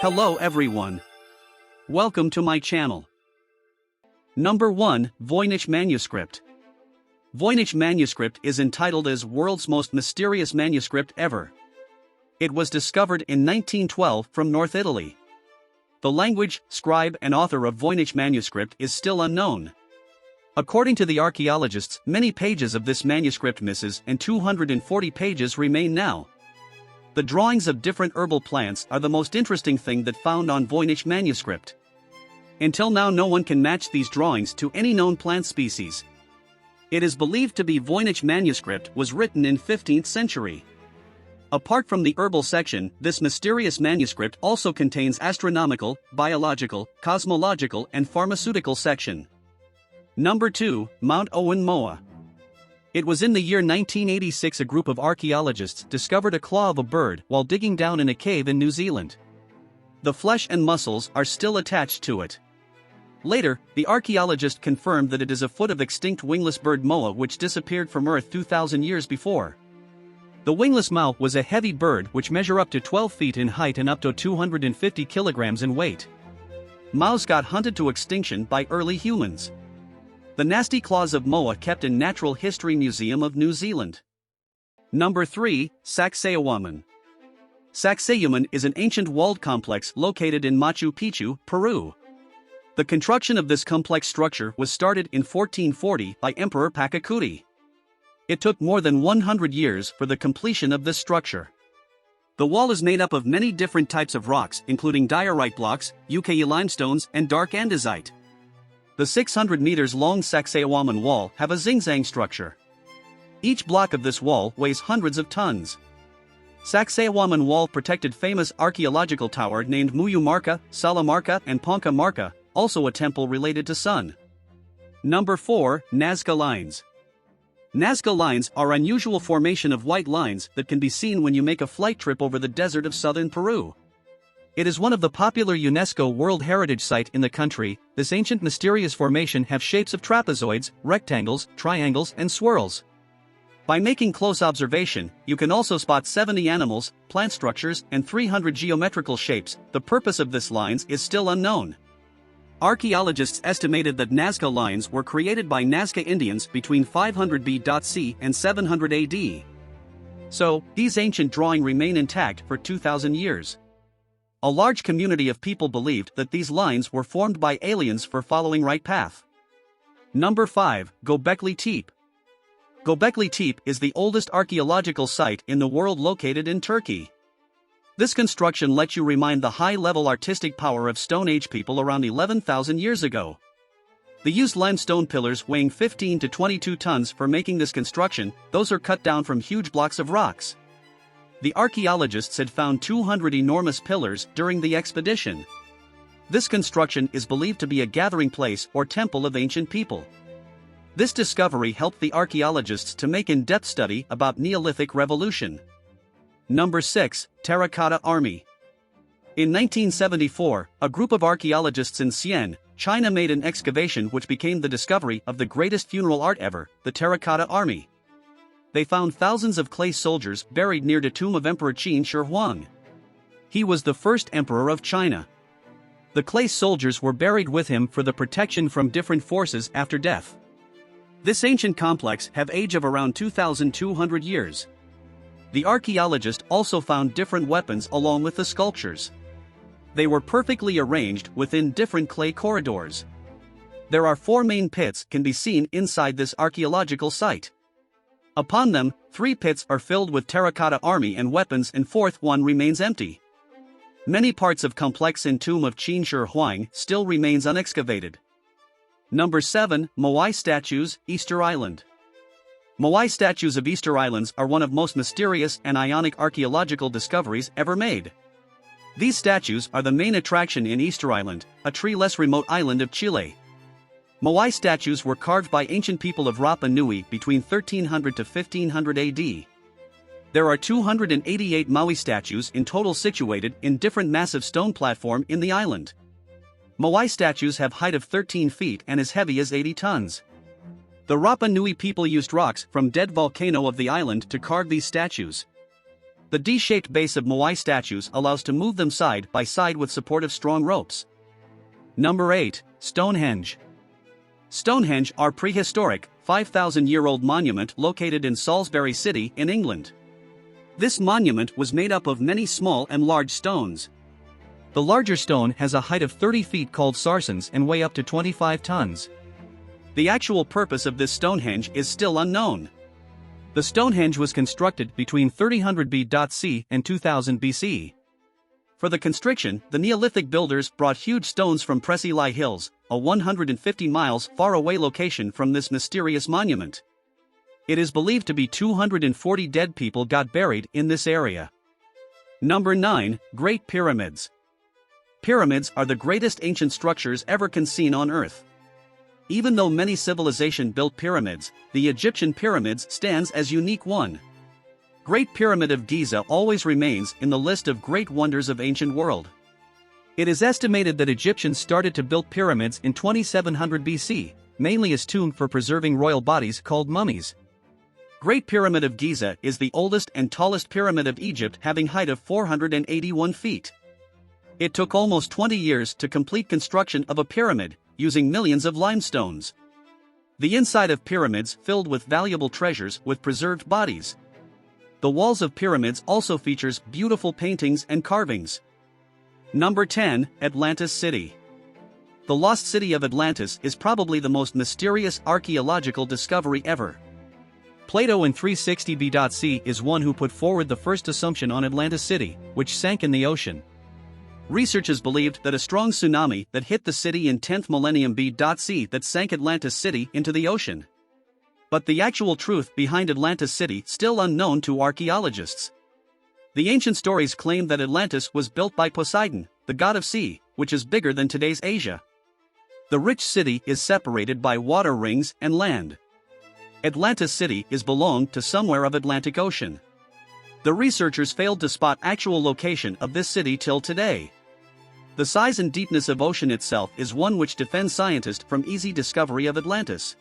Hello everyone. Welcome to my channel. Number 1, Voynich manuscript. Voynich manuscript is entitled as World's Most Mysterious Manuscript Ever. It was discovered in 1912 from North Italy. The language, scribe and author of Voynich manuscript is still unknown. According to the archaeologists, many pages of this manuscript misses and 240 pages remain now. The drawings of different herbal plants are the most interesting thing that found on Voynich manuscript. Until now no one can match these drawings to any known plant species. It is believed to be Voynich manuscript was written in 15th century. Apart from the herbal section, this mysterious manuscript also contains astronomical, biological, cosmological and pharmaceutical section. Number 2, Mount Owen Moa. It was in the year 1986 a group of archaeologists discovered a claw of a bird while digging down in a cave in New Zealand. The flesh and muscles are still attached to it. Later, the archaeologist confirmed that it is a foot of extinct wingless bird Moa which disappeared from Earth 2,000 years before. The wingless Moa was a heavy bird which measure up to 12 feet in height and up to 250 kilograms in weight. Moas got hunted to extinction by early humans. The nasty claws of Moa kept in Natural History Museum of New Zealand. Number 3, Sacsayhuaman. Sacsayhuaman is an ancient walled complex located in Machu Picchu, Peru. The construction of this complex structure was started in 1440 by Emperor Pachacuti. It took more than 100 years for the completion of this structure. The wall is made up of many different types of rocks including diorite blocks, Uke limestones and dark andesite. The 600 meters long Sacsayhuaman wall have a zigzag structure. Each block of this wall weighs hundreds of tons. Sacsayhuaman wall protected famous archaeological tower named Muyu Marca, Sala Marca and Ponca Marca, also a temple related to sun. Number 4, Nazca Lines. Nazca Lines are unusual formation of white lines that can be seen when you make a flight trip over the desert of southern Peru. It is one of the popular UNESCO World Heritage Site in the country. This ancient mysterious formation have shapes of trapezoids, rectangles, triangles and swirls. By making close observation, you can also spot 70 animals, plant structures and 300 geometrical shapes. The purpose of this lines is still unknown. Archaeologists estimated that Nazca Lines were created by Nazca Indians between 500 BC and 700 AD. So, these ancient drawings remain intact for 2,000 years. A large community of people believed that these lines were formed by aliens for following right path. Number 5, Gobekli Tepe. Gobekli Tepe is the oldest archaeological site in the world located in Turkey. This construction lets you remind the high-level artistic power of Stone Age people around 11,000 years ago. They used limestone pillars weighing 15 to 22 tons for making this construction. Those are cut down from huge blocks of rocks. The archaeologists had found 200 enormous pillars during the expedition. This construction is believed to be a gathering place or temple of ancient people. This discovery helped the archaeologists to make in-depth study about Neolithic revolution. Number 6, Terracotta Army. In 1974, a group of archaeologists in Xi'an, China made an excavation which became the discovery of the greatest funeral art ever, the Terracotta Army. They found thousands of clay soldiers buried near the tomb of Emperor Qin Shi Huang. He was the first emperor of China. The clay soldiers were buried with him for the protection from different forces after death. This ancient complex have age of around 2,200 years. The archaeologist also found different weapons along with the sculptures. They were perfectly arranged within different clay corridors. There are 4 main pits can be seen inside this archaeological site. Upon them, 3 pits are filled with terracotta army and weapons and 4th one remains empty. Many parts of complex in tomb of Qin Shi Huang still remains unexcavated. Number 7, Moai statues, Easter Island. Moai statues of Easter Islands are one of most mysterious and ionic archaeological discoveries ever made. These statues are the main attraction in Easter Island, a tree-less remote island of Chile. Moai statues were carved by ancient people of Rapa Nui between 1300 to 1500 AD. There are 288 Moai statues in total situated in different massive stone platform in the island. Moai statues have height of 13 feet and as heavy as 80 tons. The Rapa Nui people used rocks from dead volcano of the island to carve these statues. The D-shaped base of Moai statues allows to move them side by side with supportive strong ropes. Number 8. Stonehenge. Stonehenge are prehistoric, 5,000-year-old monument located in Salisbury City in England. This monument was made up of many small and large stones. The larger stone has a height of 30 feet called sarsens and weigh up to 25 tons. The actual purpose of this Stonehenge is still unknown. The Stonehenge was constructed between 300 BC and 2000 BC. For the construction, the Neolithic builders brought huge stones from Preseli Hills, a 150 miles far away location from this mysterious monument. It is believed to be 240 dead people got buried in this area. Number 9. Great Pyramids. Pyramids are the greatest ancient structures ever seen on Earth. Even though many civilizations built pyramids, the Egyptian pyramids stands as unique one. Great Pyramid of Giza always remains in the list of great wonders of ancient world. It is estimated that Egyptians started to build pyramids in 2700 BC, mainly as tomb for preserving royal bodies called mummies. Great Pyramid of Giza is the oldest and tallest pyramid of Egypt, having height of 481 feet. It took almost 20 years to complete construction of a pyramid, using millions of limestones. The inside of pyramids filled with valuable treasures with preserved bodies. The walls of pyramids also features beautiful paintings and carvings. Number 10. Atlantis City. The lost city of Atlantis is probably the most mysterious archaeological discovery ever. Plato in 360 BC is one who put forward the first assumption on Atlantis City, which sank in the ocean. Researchers believed that a strong tsunami that hit the city in 10th millennium BC that sank Atlantis City into the ocean. But the actual truth behind Atlantis City still unknown to archaeologists. The ancient stories claim that Atlantis was built by Poseidon, the god of sea, which is bigger than today's Asia. The rich city is separated by water rings and land. Atlantis City is belonged to somewhere of Atlantic Ocean. The researchers failed to spot actual location of this city till today. The size and deepness of ocean itself is one which defends scientists from easy discovery of Atlantis.